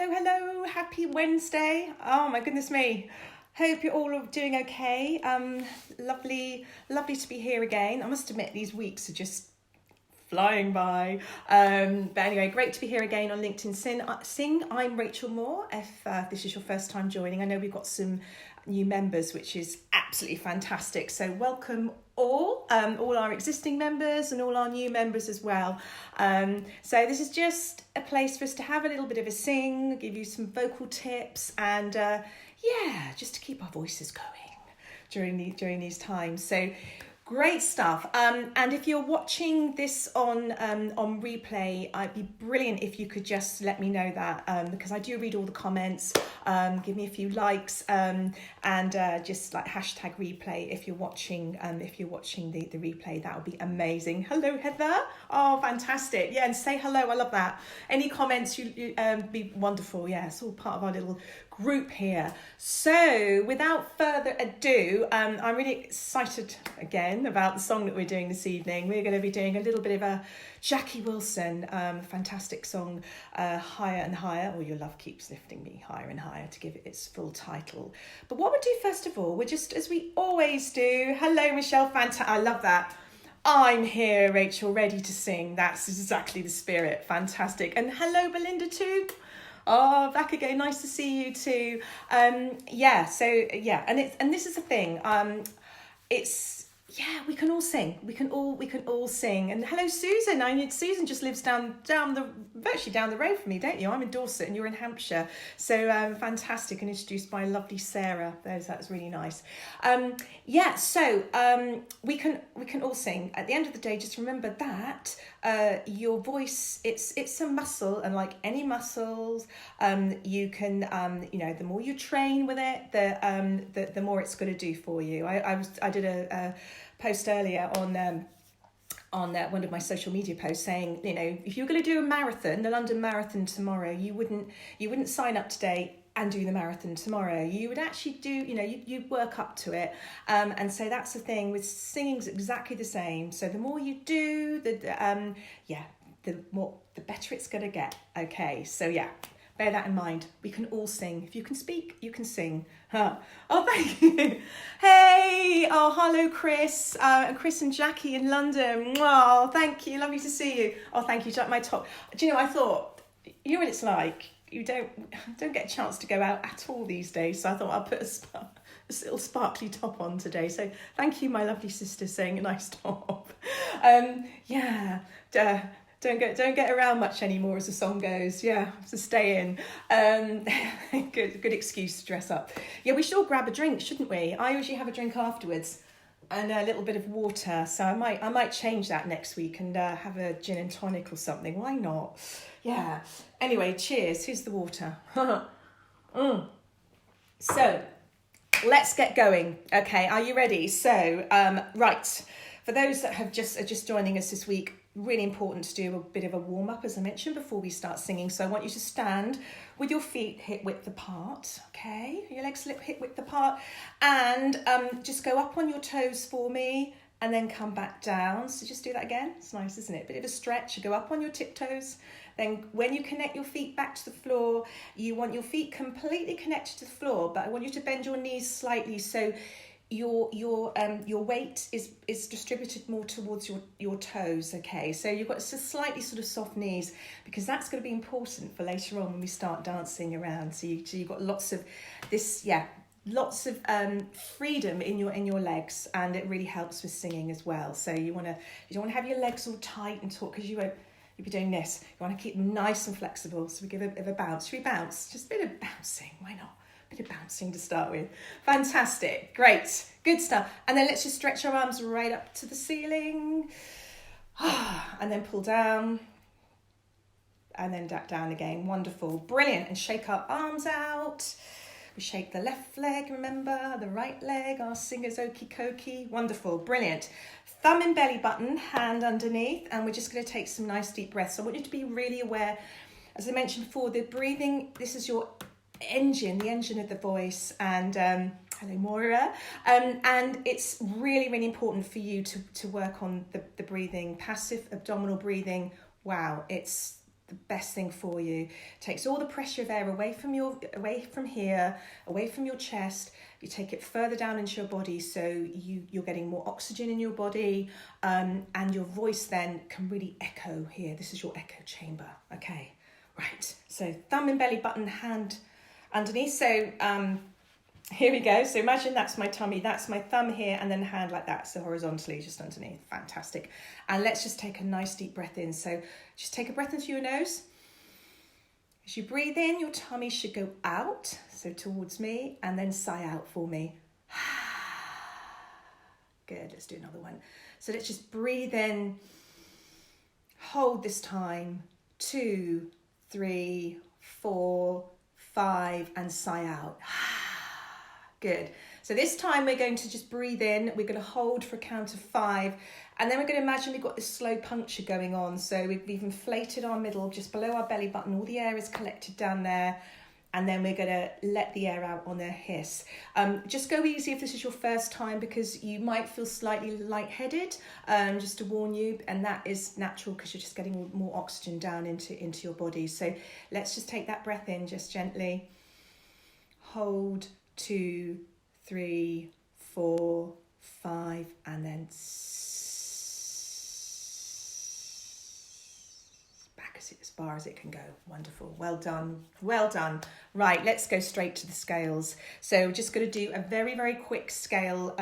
Hello. Happy Wednesday. Oh my goodness me. Hope you're all doing okay. Lovely to be here again. I must admit these weeks are just flying by. But anyway, great to be here again on LinkedIn Sing. I'm Rachel Moore. If this is your first time joining, I know we've got some new members, which is absolutely fantastic. So welcome all our existing members and all our new members as well. So this is just a place for us to have a little bit of a sing, give you some vocal tips, and just to keep our voices going during these times. So great stuff. And if you're watching this on replay, I'd be brilliant if you could just let me know that, because I do read all the comments. Give me a few likes, and just like hashtag replay if you're watching. If you're watching the replay, that would be amazing. Hello, Heather. Oh, fantastic. Yeah, and say hello. I love that. Any comments, you be wonderful. Yeah, it's all part of our little group here. So without further ado, I'm really excited again about the song that we're doing this evening. We're going to be doing a little bit of a Jackie Wilson, fantastic song, Higher and Higher, or Your Love Keeps Lifting Me Higher and Higher, to give it its full title. But what we'll do first of all, we're just, as we always do, hello Michelle, I love that. I'm here, Rachel, ready to sing. That's exactly the spirit. Fantastic. And hello Belinda too. Oh, back again. Nice to see you too. And this is the thing. We can all sing. We can all sing. And hello, Susan. Susan just lives virtually down the road from me, don't you? I'm in Dorset and you're in Hampshire. So fantastic, and introduced by lovely Sarah. That's really nice. We can all sing. At the end of the day, just remember that your voice, it's a muscle, and like any muscles, you can the more you train with it, the more it's going to do for you. I did a post earlier on one of my social media posts saying, if you're going to do a marathon, the London Marathon tomorrow, you wouldn't sign up today and do the marathon tomorrow. You would actually do, you work up to it. And so that's the thing with singing's exactly the same. So the more you do, the better it's going to get. Okay, so yeah. Bear that in mind. We can all sing. If you can speak, you can sing. Huh. Oh, thank you. Hey. Oh, hello, Chris. Chris and Jackie in London. Oh, thank you. Lovely to see you. Oh, thank you. My top. Do you know, I thought, you know what it's like? You don't get a chance to go out at all these days. So I thought I'll put a little sparkly top on today. So thank you, my lovely sister, saying a nice top. Don't get around much anymore as the song goes. Yeah, to stay in. Good excuse to dress up. Yeah, we should all grab a drink, shouldn't we? I usually have a drink afterwards and a little bit of water. So I might change that next week and have a gin and tonic or something. Why not? Yeah. Anyway, cheers. Here's the water. So let's get going. Okay, are you ready? So right. For those that are just joining us this week, really important to do a bit of a warm-up, as I mentioned, before we start singing. So I want you to stand with your feet hip width apart, okay? Your legs hip width apart, and just go up on your toes for me, and then come back down. So just do that again. It's nice, isn't it? Bit of a stretch. You go up on your tiptoes. Then when you connect your feet back to the floor, you want your feet completely connected to the floor, but I want you to bend your knees slightly so your weight is distributed more towards your toes, okay? So you've got just slightly sort of soft knees, because that's going to be important for later on when we start dancing around. So you've got lots of freedom in your legs, and it really helps with singing as well. So you don't want to have your legs all tight and taut, because you'll be doing this. You want to keep them nice and flexible. So we give a bit of a bounce. Should we bounce? Just a bit of bouncing. Why not? Bit of bouncing to start with. Fantastic. Great. Good stuff. And then let's just stretch our arms right up to the ceiling. And then pull down. And then down again. Wonderful. Brilliant. And shake our arms out. We shake the left leg, remember. The right leg. Our singer's okie dokie. Wonderful. Brilliant. Thumb in belly button, hand underneath. And we're just going to take some nice deep breaths. So I want you to be really aware, as I mentioned before, the breathing, this is your the engine of the voice, and hello Moira, and it's really, really important for you to work on the breathing, passive abdominal breathing. Wow, it's the best thing for you. Takes all the pressure of air away from here, away from your chest. You take it further down into your body, so you're getting more oxygen in your body, and your voice then can really echo here. This is your echo chamber. Okay, right. So thumb and belly button, hand underneath. So here we go. So imagine that's my tummy, that's my thumb here, and then hand like that. So horizontally, just underneath. Fantastic. And let's just take a nice deep breath in. So just take a breath in through your nose. As you breathe in, your tummy should go out, so towards me, and then sigh out for me. Good, let's do another one. So let's just breathe in, hold this time, 2, 3, 4, 5, and sigh out. Good. So this time we're going to just breathe in, we're going to hold for a count of 5, and then we're going to imagine we've got this slow puncture going on. So we've inflated our middle just below our belly button, all the air is collected down there, and then we're going to let the air out on a hiss. Just go easy if this is your first time, because you might feel slightly lightheaded, just to warn you, and that is natural because you're just getting more oxygen down into your body. So let's just take that breath in just gently. Hold, 2, 3, 4, 5, and then back as far as it can go. Wonderful. Well done. Well done. Right, let's go straight to the scales. So we're just going to do a very, very quick scales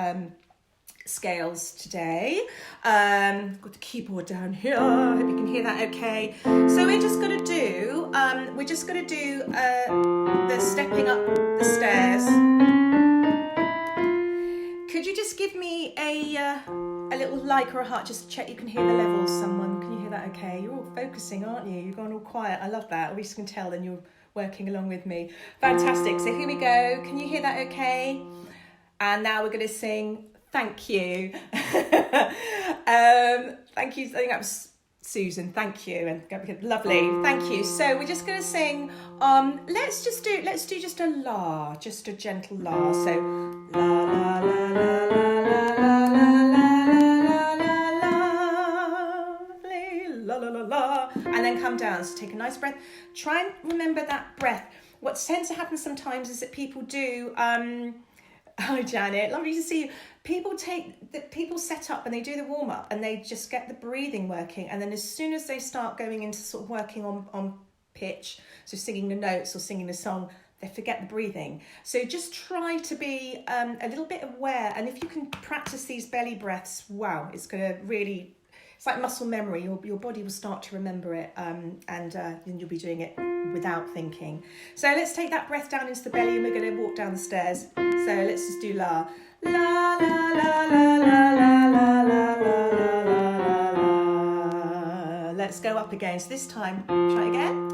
today. Got the keyboard down here. I hope you can hear that okay. So we're just going to do the stepping up the stairs. Could you just give me a little like or a heart just to check you can hear the levels? Someone, can you hear that okay? You're all focusing, aren't you? You're going all quiet. I love that. We just can tell then you're working along with me. Fantastic. So here we go. Can you hear that okay? And now we're going to sing Thank You. Thank you. I think that was Susan. Thank you. And lovely. Thank you. So we're just going to sing. Let's do just a la, just a gentle la. So la la la la la la la la la la la la, and then come down. So take a nice breath. Try and remember that breath. What tends to happen sometimes is that people do. Hi Janet, lovely to see you. People set up and they do the warm up and they just get the breathing working, and then as soon as they start going into sort of working on pitch, so singing the notes or singing the song, they forget the breathing. So just try to be a little bit aware, and if you can practice these belly breaths, wow, it's going to really, it's like muscle memory. Your body will start to remember it, and then you'll be doing it without thinking. So let's take that breath down into the belly, and we're going to walk down the stairs. So let's just do la la la la la la la la la la. Let's go up again. So this time, try again.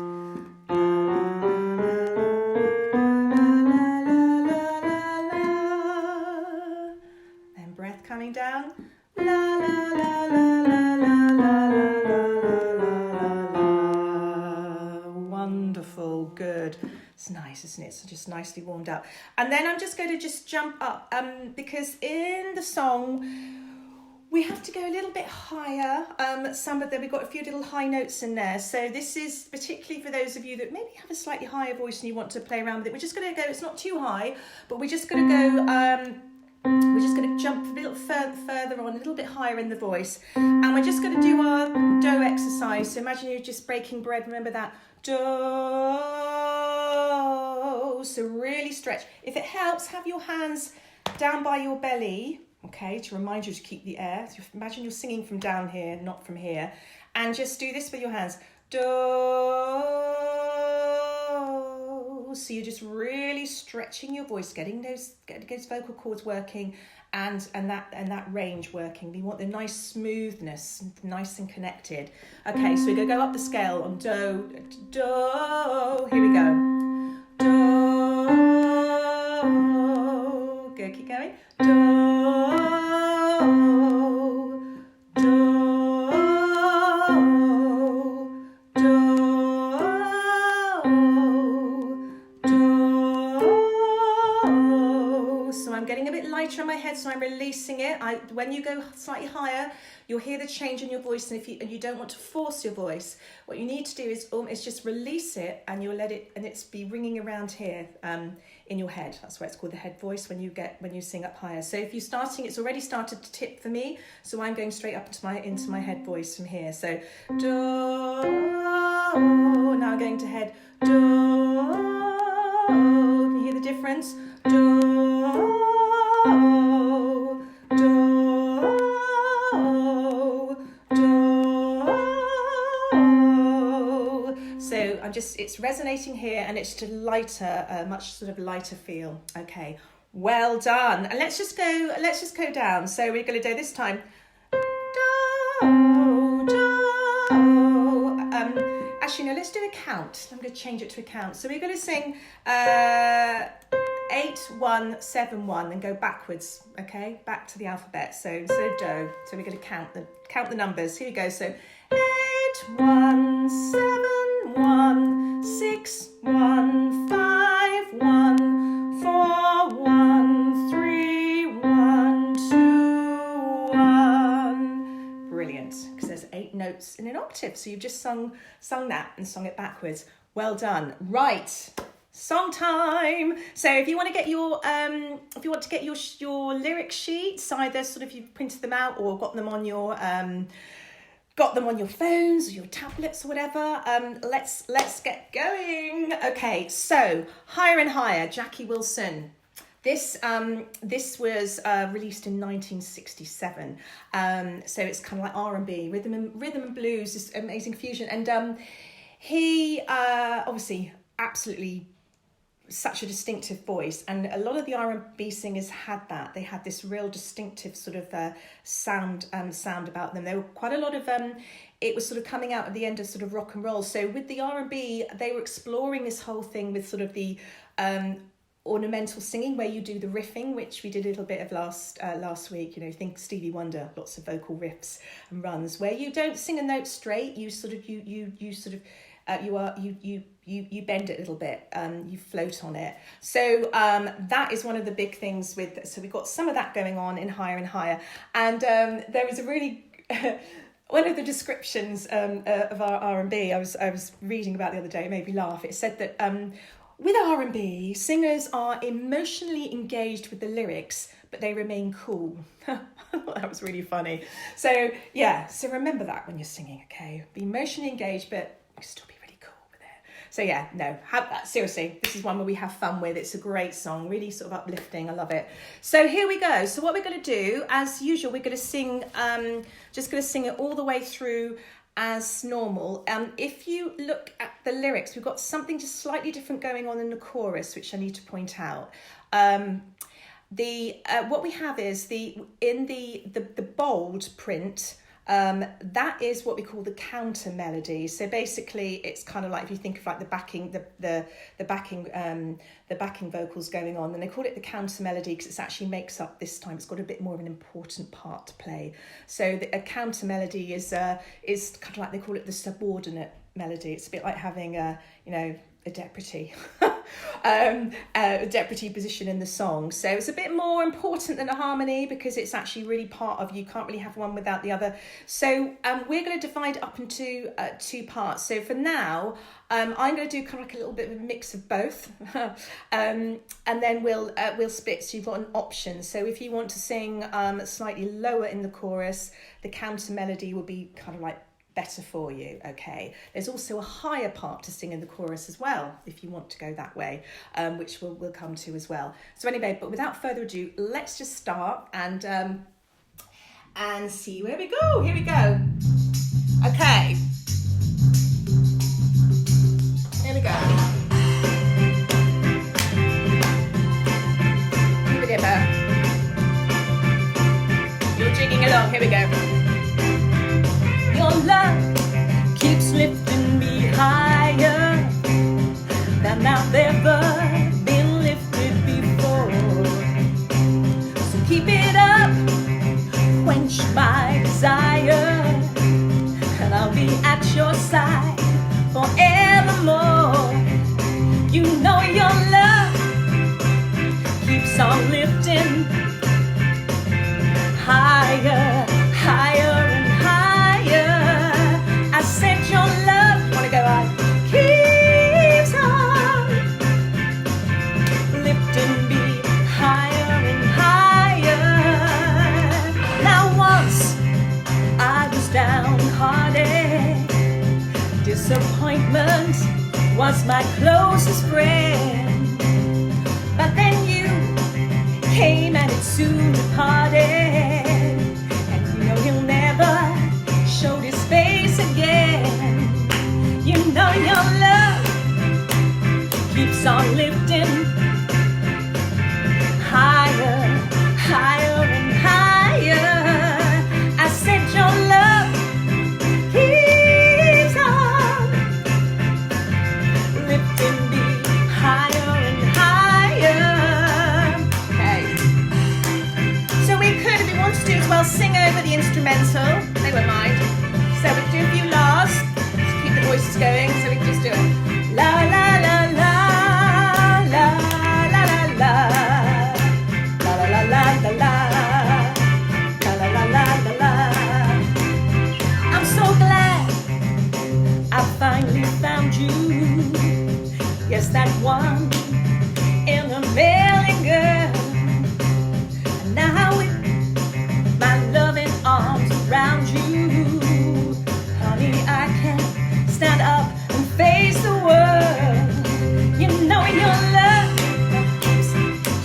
Then breath coming down. La la la la la la la la. Wonderful, good. It's nice, isn't it? So just nicely warmed up. And then I'm just going to just jump up, because in the song we have to go a little bit higher. Some of them, we've got a few little high notes in there. So this is particularly for those of you that maybe have a slightly higher voice and you want to play around with it. We're just going to go, it's not too high, but we're just going to go, we're just going to jump a little further on, a little bit higher in the voice. And we're just going to do our do exercise. So imagine you're just breaking bread. Remember that do. So really stretch. If it helps, have your hands down by your belly, okay, to remind you to keep the air. So imagine you're singing from down here, not from here. And just do this with your hands. Do. So you're just really stretching your voice, getting those vocal cords working, and that range working. We want the nice smoothness, nice and connected. Okay, so we're going to go up the scale on do, do. Here we go. Do. Good, keep going. Do. lighter in my head, so I'm releasing it. When you go slightly higher, you'll hear the change in your voice, and if you don't want to force your voice, what you need to do is just release it, and you'll let it, and it's be ringing around here in your head. That's why it's called the head voice when you sing up higher. So if you're starting, it's already started to tip for me, so I'm going straight up into my head voice from here. So do, now I'm going to head do. Can you hear the difference? Do, do, do. So it's resonating here, and it's just a lighter, much sort of lighter feel. Okay, well done. And let's just go down. So we're going to do this time. Do, do. Actually, no, let's do a count. I'm going to change it to a count. So we're going to sing 8, 1, 7, 1 and go backwards, okay? Back to the alphabet. So instead of do, so we're going to count the numbers. Here we go. So 8, 1, 7, 1, 6, 1, 5, 1, 4, 1, 3, 1, 2, 1. Brilliant, because there's 8 notes in an octave. So you've just sung that and sung it backwards. Well done. Right. Song time. So if you want to get your lyric sheets, either sort of you've printed them out or got them on your phones or your tablets or whatever, let's get going. Okay, so Higher and Higher, Jackie Wilson. This was released in 1967. So it's kind of like R&B, rhythm and blues, this amazing fusion. And he obviously absolutely such a distinctive voice, and a lot of the R&B singers had that. They had this real distinctive sort of sound about them. There were quite a lot of it was sort of coming out at the end of sort of rock and roll. So with the R&B, they were exploring this whole thing with sort of the ornamental singing, where you do the riffing, which we did a little bit of last week. You know, think Stevie Wonder, lots of vocal riffs and runs where you don't sing a note straight. You sort of you bend it a little bit, you float on it. So that is one of the big things so we've got some of that going on in Higher and Higher. And there was a really one of the descriptions of our R&B I was reading about the other day, it made me laugh. It said that with R&B, singers are emotionally engaged with the lyrics, but they remain cool. That was really funny. So yeah, so remember that when you're singing, okay? Be emotionally engaged, but you can still be really cool with it. So yeah, no, have that. Seriously, this is one where we have fun with. It's a great song, really sort of uplifting. I love it. So here we go. So what we're going to do, as usual, we're going to sing, just going to sing it all the way through as normal. If you look at the lyrics, we've got something just slightly different going on in the chorus, which I need to point out. What we have is in the bold print. That is what we call the counter melody. So basically, it's kind of like if you think of like the backing vocals going on, and they call it the counter melody because it actually makes up this time. It's got a bit more of an important part to play. So a counter melody is kind of like they call it the subordinate melody. It's a bit like having a deputy. A deputy position in the song. So it's a bit more important than a harmony because it's actually really part of, you can't really have one without the other. So we're going to divide it up into 2 parts. So for now, I'm going to do kind of like a little bit of a mix of both. And then we'll split. So you've got an option. So if you want to sing slightly lower in the chorus, the counter melody will be kind of like better for you, okay? There's also a higher part to sing in the chorus as well, if you want to go that way, which we'll come to as well. So anyway, but without further ado, let's just start and see where we go. Here we go. Okay. Here we go. Here we go, Bear. You're jigging along. Here we go. Your love keeps lifting me higher than I've ever been lifted before. So keep it up, quench my desire, and I'll be at your side forevermore. You know your love keeps on lifting once was my closest friend, but then you came and it soon departed, and you know he'll never show his face again. You know your love keeps on lifting higher, higher and higher. I said your love keeps on lifting me higher and higher. Okay. So we could, if we want to do as well, sing over the instrumental. They won't mind. So we can do a few la's. Just keep the voices going. So we can just do it. La la la la la la la la. La la la la la la. La la la la la la. I'm so glad I finally found you. Yes, that one in a million girl. And now with my loving arms around you, honey, I can stand up and face the world. You know your love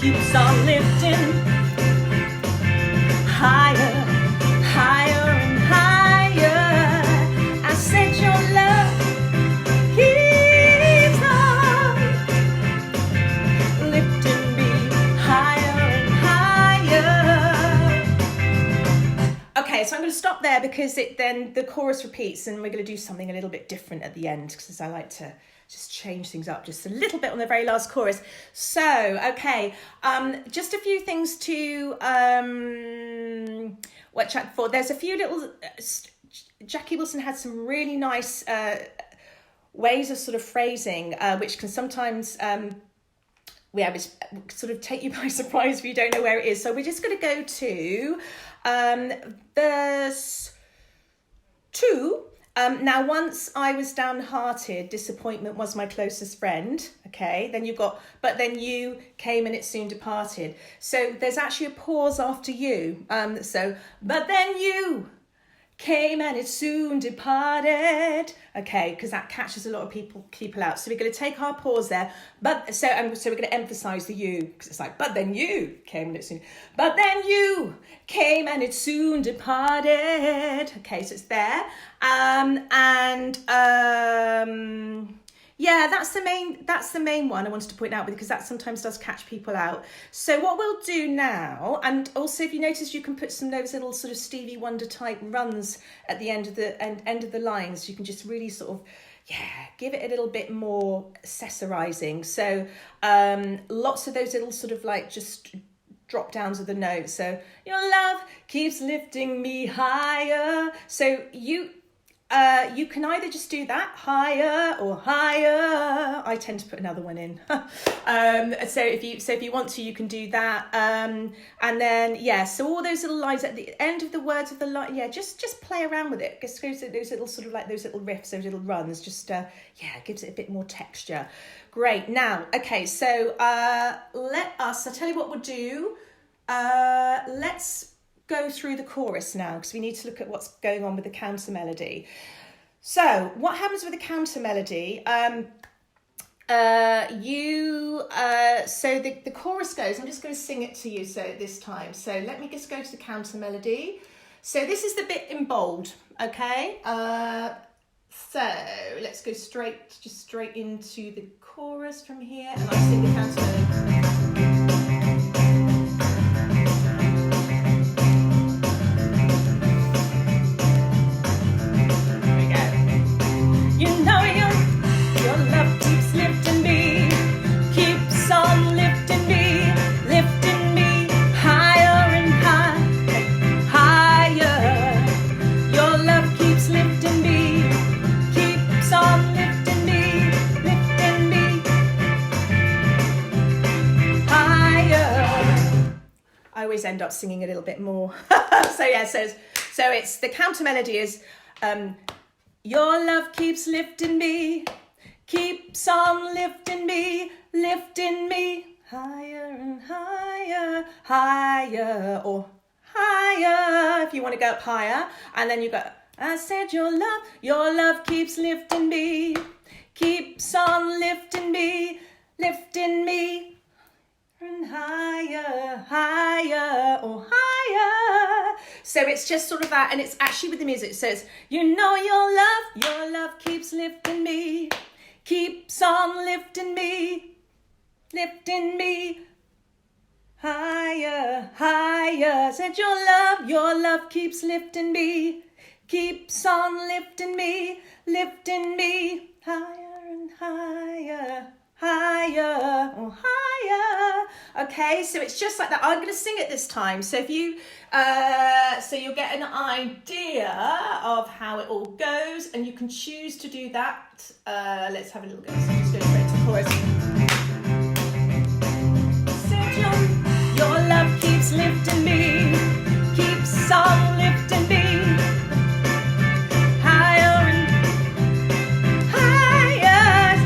keeps on lifting higher, higher and higher. I said your love keeps on lifting me higher and higher. Okay, so I'm going to stop there because then the chorus repeats, and we're going to do something a little bit different at the end because I like to just change things up just a little bit on the very last chorus. So, okay, just a few things to watch out for. There's a few little, Jackie Wilson had some really nice ways of sort of phrasing, which can sometimes, which sort of take you by surprise if you don't know where it is. So we're just going to go to verse 2. Now, once I was downhearted, disappointment was my closest friend. Okay, then you've got, but then you came and it soon departed. So there's actually a pause after you. So, but then you came and it soon departed. Okay, because that catches a lot of people out. So we're going to take our pause there. But so we're going to emphasize the you, because it's like, but then you came and it soon. But then you came and it soon departed. Okay, so it's there. Yeah, that's the main one I wanted to point out because that sometimes does catch people out. So what we'll do now, and also if you notice, you can put some those little sort of Stevie Wonder type runs at the end of the lines. You can just really sort of, give it a little bit more accessorizing. So lots of those little sort of like just drop downs of the notes. So your love keeps lifting me higher. So you can either just do that higher or higher. I tend to put another one in. So if you want to, you can do that. And then so all those little lines at the end of the words of the line, just play around with it. Just goes those little sort of like those little riffs, those little runs. Just gives it a bit more texture. Great. Now, okay. So I'll tell you what we'll do. Let's go through the chorus now because we need to look at what's going on with the counter melody. So what happens with the counter melody? So the chorus goes, I'm just going to sing it to you this time. So let me just go to the counter melody. So this is the bit in bold, okay? So let's go straight into the chorus from here, and I'll sing the counter melody. I always end up singing a little bit more. So it's the counter melody is your love keeps lifting me, keeps on lifting me higher and higher, higher, or higher if you want to go up higher. And then you go, I said your love keeps lifting me, So it's just sort of that, and it's actually with the music. So it's, you know your love keeps lifting me, keeps on lifting me higher, higher. Said your love keeps lifting me, keeps on lifting me higher and higher, higher, oh higher. Okay, so it's just like that. I'm going to sing it this time. So if you, so you'll get an idea of how it all goes, and you can choose to do that. Let's have a little go. So just go straight to the chorus. Your love keeps lifting me, keeps on lifting me higher and higher.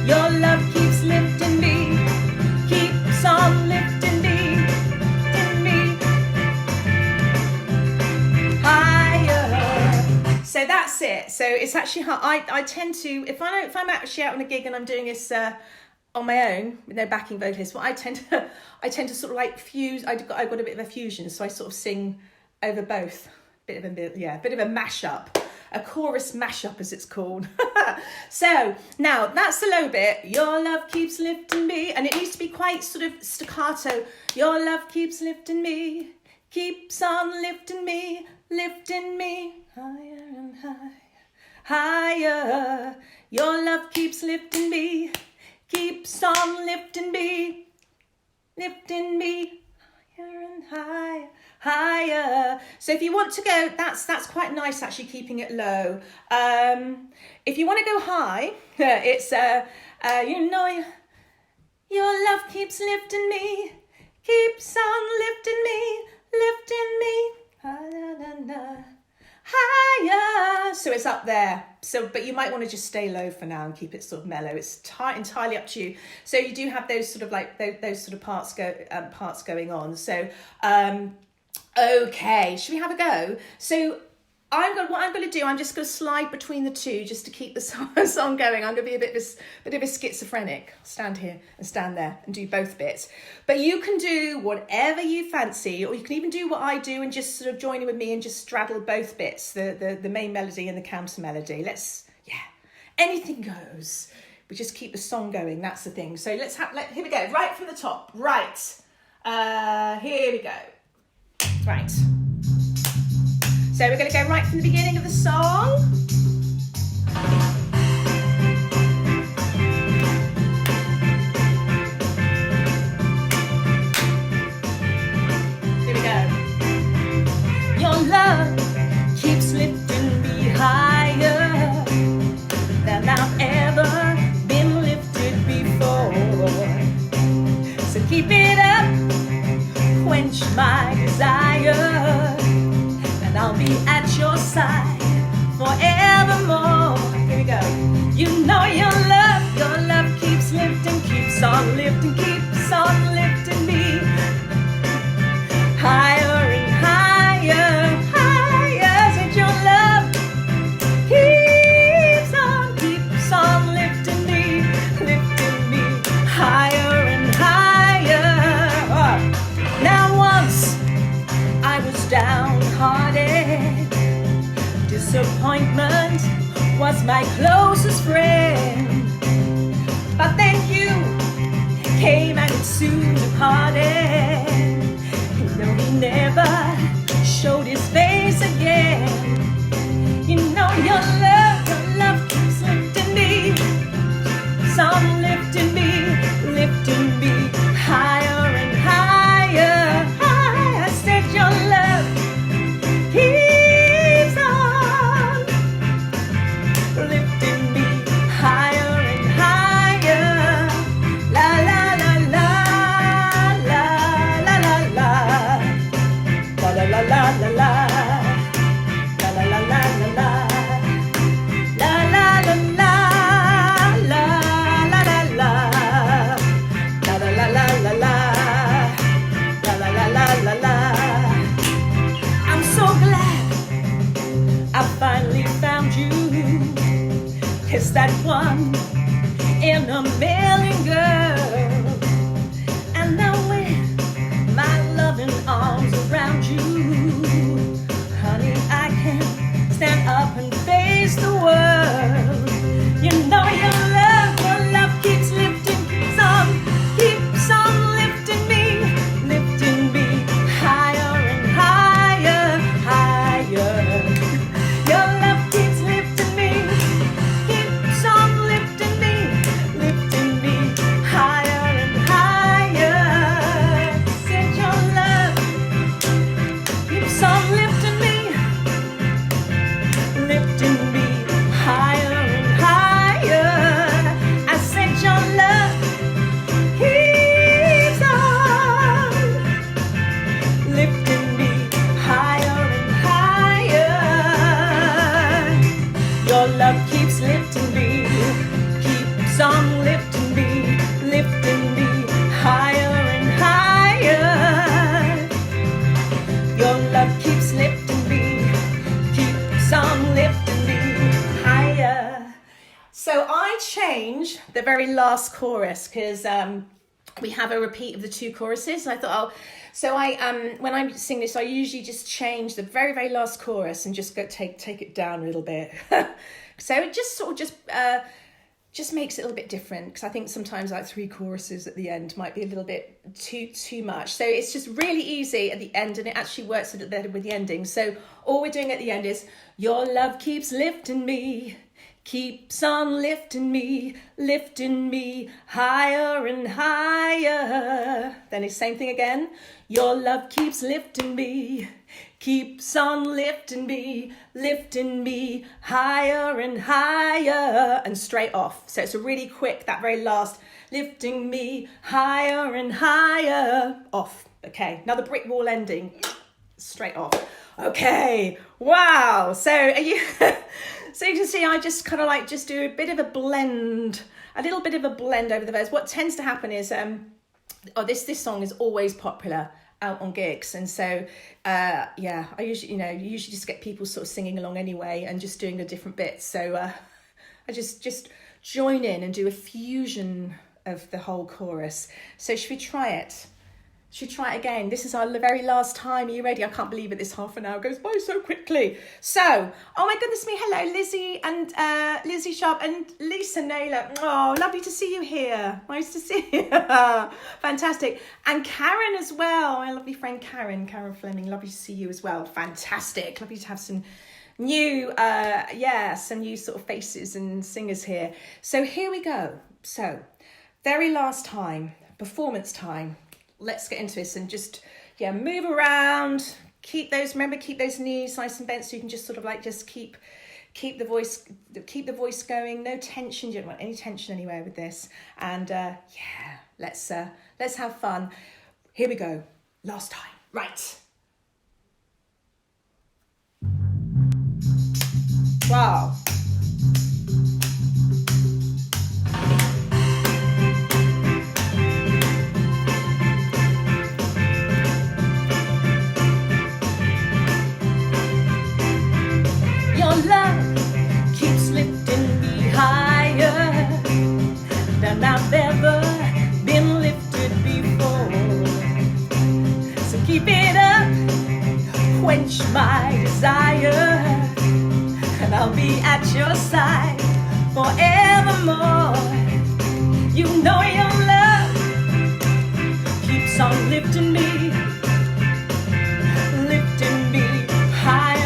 Your love keeps lifting me, keeps on lifting me higher. So that's it. So it's actually how I tend to, if I'm actually out on a gig and I'm doing this on my own with no backing vocalist, I tend to sort of like fuse. I've got a bit of a fusion, so I sort of sing over both. Bit of a mashup, a chorus mashup as it's called. So now that's the low bit. Your love keeps lifting me, and it needs to be quite sort of staccato. Your love keeps lifting me, keeps on lifting me higher and higher, higher. Your love keeps lifting me, keeps on lifting me higher and higher, higher. So if you want to go, that's quite nice actually, keeping it low. If you want to go high, it's you know your love keeps lifting me, keeps on lifting me higher. So it's up there. So, but you might want to just stay low for now and keep it sort of mellow. It's entirely up to you. So you do have those sort of like those sort of parts going on. So, okay, should we have a go? So what I'm going to do, I'm just going to slide between the two just to keep the song going. I'm going to be a bit of a schizophrenic. I'll stand here and stand there and do both bits. But you can do whatever you fancy, or you can even do what I do and just sort of join in with me and just straddle both bits, the main melody and the counter melody. Anything goes. We just keep the song going. That's the thing. So here we go. Right from the top. Right. Here we go. Right. So we're going to go right from the beginning of the song. Here we go. Your love keeps lifting me higher than I've ever been lifted before. So keep it up, quench my desire, and I'll be at your side forevermore. Here we go. You know your love keeps lifting, keeps on lifting me higher and higher, higher. Said your love keeps on lifting me higher and higher. Oh. Now once I was downhearted, disappointment was my closest friend. But then you came and it soon departed. And though he never showed his face again, you know your love keeps lifting me, some lifting me higher and higher, higher. I said your love keeps on lifting me higher and higher. La la la la la la la la la la la la la la. It's that one in a million, girl. And now with my loving arms around you, keeps on lifting me higher and higher. Your love keeps lifting me, keeps on lifting me higher. So I changed the very last chorus because we have a repeat of the two choruses. And I thought, so I when I sing this, I usually just change the very, very last chorus and just go take it down a little bit. So it just sort of just makes it a little bit different, because I think sometimes like 3 choruses at the end might be a little bit too much. So it's just really easy at the end, and it actually works better with the ending. So all we're doing at the end is, your love keeps lifting me, keeps on lifting me higher and higher. Then it's same thing again. Your love keeps lifting me, keeps on lifting me higher and higher, and straight off. So it's a really quick, that very last, lifting me higher and higher, off. Okay, now the brick wall ending, straight off. Okay, wow. So are you so you can see I just kind of like just do a bit of a blend, a little bit of a blend over the verse. What tends to happen is this song is always popular out on gigs, and so I usually just get people sort of singing along anyway and just doing the different bits. So I just join in and do a fusion of the whole chorus. So should we try it? Should we try it again? This is our very last time. Are you ready? I can't believe it. This half an hour goes by so quickly. So, oh my goodness me. Hello, Lizzie and Lizzie Sharp and Lisa Naylor. Oh, lovely to see you here. Nice to see you. Fantastic. And Karen as well. My lovely friend Karen Fleming. Lovely to see you as well. Fantastic. Lovely to have some new, some new sort of faces and singers here. So here we go. So, very last time, performance time. Let's get into this and just move around, keep those knees nice and bent, so you can just sort of like just keep the voice going. No tension. You don't want any tension anywhere with this. And let's have fun. Here we go. Last time. Right. Wow. Love keeps lifting me higher than I've ever been lifted before. So keep it up, quench my desire, and I'll be at your side forevermore. You know your love keeps on lifting me higher.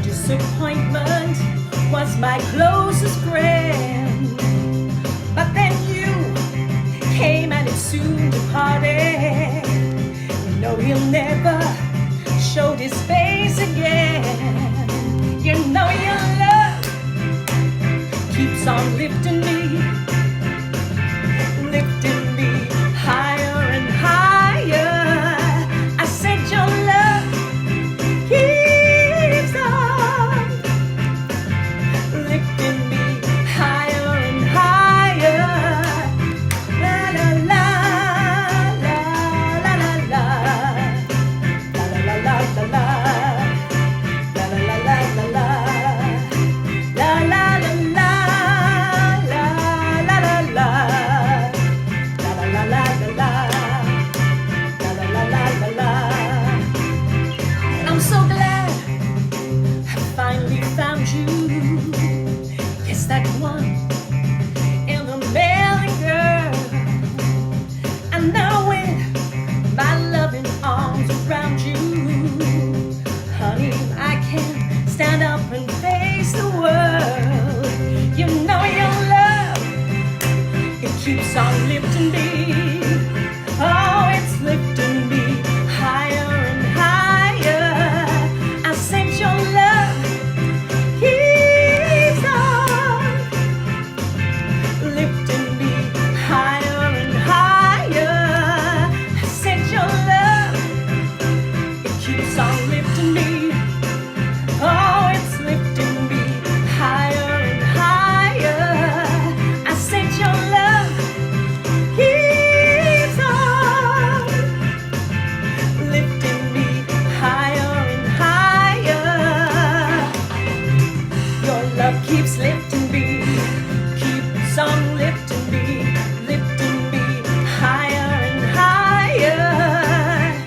Disappointment was my closest friend, but then you came and it soon departed. You know he'll never show his face again. You know your love keeps on lifting me higher and higher. I said your love keeps on lifting me higher and higher. La la la la la la la la la la la la la la la la la la la la I'm so glad I finally found you. Yes, that one in a million girl. And now with my loving arms around you, honey, I can stand up and face the world. You know your love, it keeps on lifting me. Oh, it's lifting me higher and higher. I said your love keeps on lifting me, keeps on lifting me higher and higher.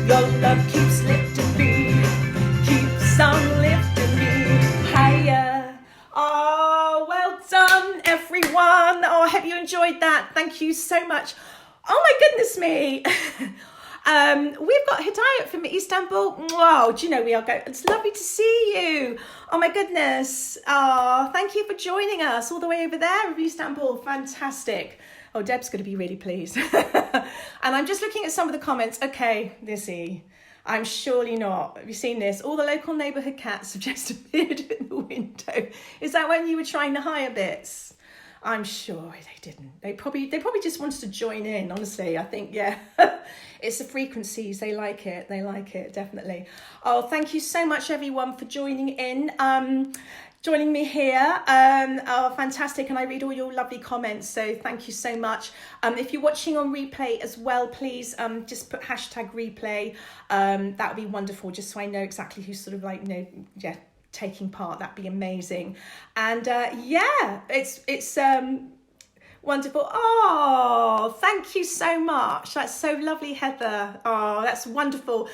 Your love keeps lifting me, keeps on lifting me higher. Oh, well done, everyone. Oh, I hope you enjoyed that. Thank you so much. Oh my goodness me. We've got Hidayat from Istanbul. Wow, do you know we are going? It's lovely to see you. Oh my goodness. Oh, thank you for joining us all the way over there in Istanbul. Fantastic. Oh, Deb's going to be really pleased. And I'm just looking at some of the comments. Okay, Lizzie, I'm surely not. Have you seen this? All the local neighbourhood cats have just appeared in the window. Is that when you were trying to hire bits? I'm sure they didn't. They probably just wanted to join in, honestly. I think, yeah. It's the frequencies. They like it. They like it, definitely. Oh, thank you so much, everyone, for joining in. Joining me here. Oh, fantastic. And I read all your lovely comments. So thank you so much. If you're watching on replay as well, please just put hashtag replay. That would be wonderful, just so I know exactly who's sort of like, you know, yeah, taking part. That'd be amazing. And yeah, it's wonderful. Oh, thank you so much. That's so lovely, Heather. Oh, that's wonderful.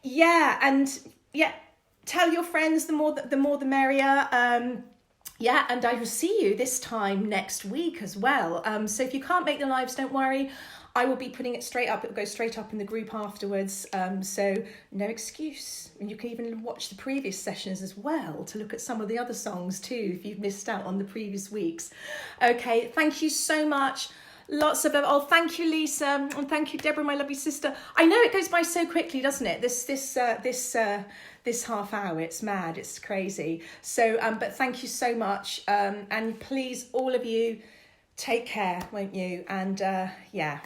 Yeah, and yeah, tell your friends, the more the merrier. Yeah, and I will see you this time next week as well. So if you can't make the lives, don't worry. I will be putting it straight up. It will go straight up in the group afterwards. So no excuse. And you can even watch the previous sessions as well to look at some of the other songs too, if you've missed out on the previous weeks. Okay, thank you so much. Lots of oh, thank you, Lisa, and thank you, Deborah, my lovely sister. I know it goes by so quickly, doesn't it? This half hour, it's mad, it's crazy. So, but thank you so much, and please, all of you, take care, won't you? And yeah,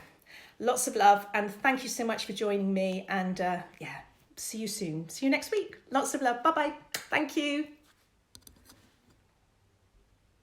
lots of love, and thank you so much for joining me. And yeah, see you soon. See you next week. Lots of love. Bye bye. Thank you.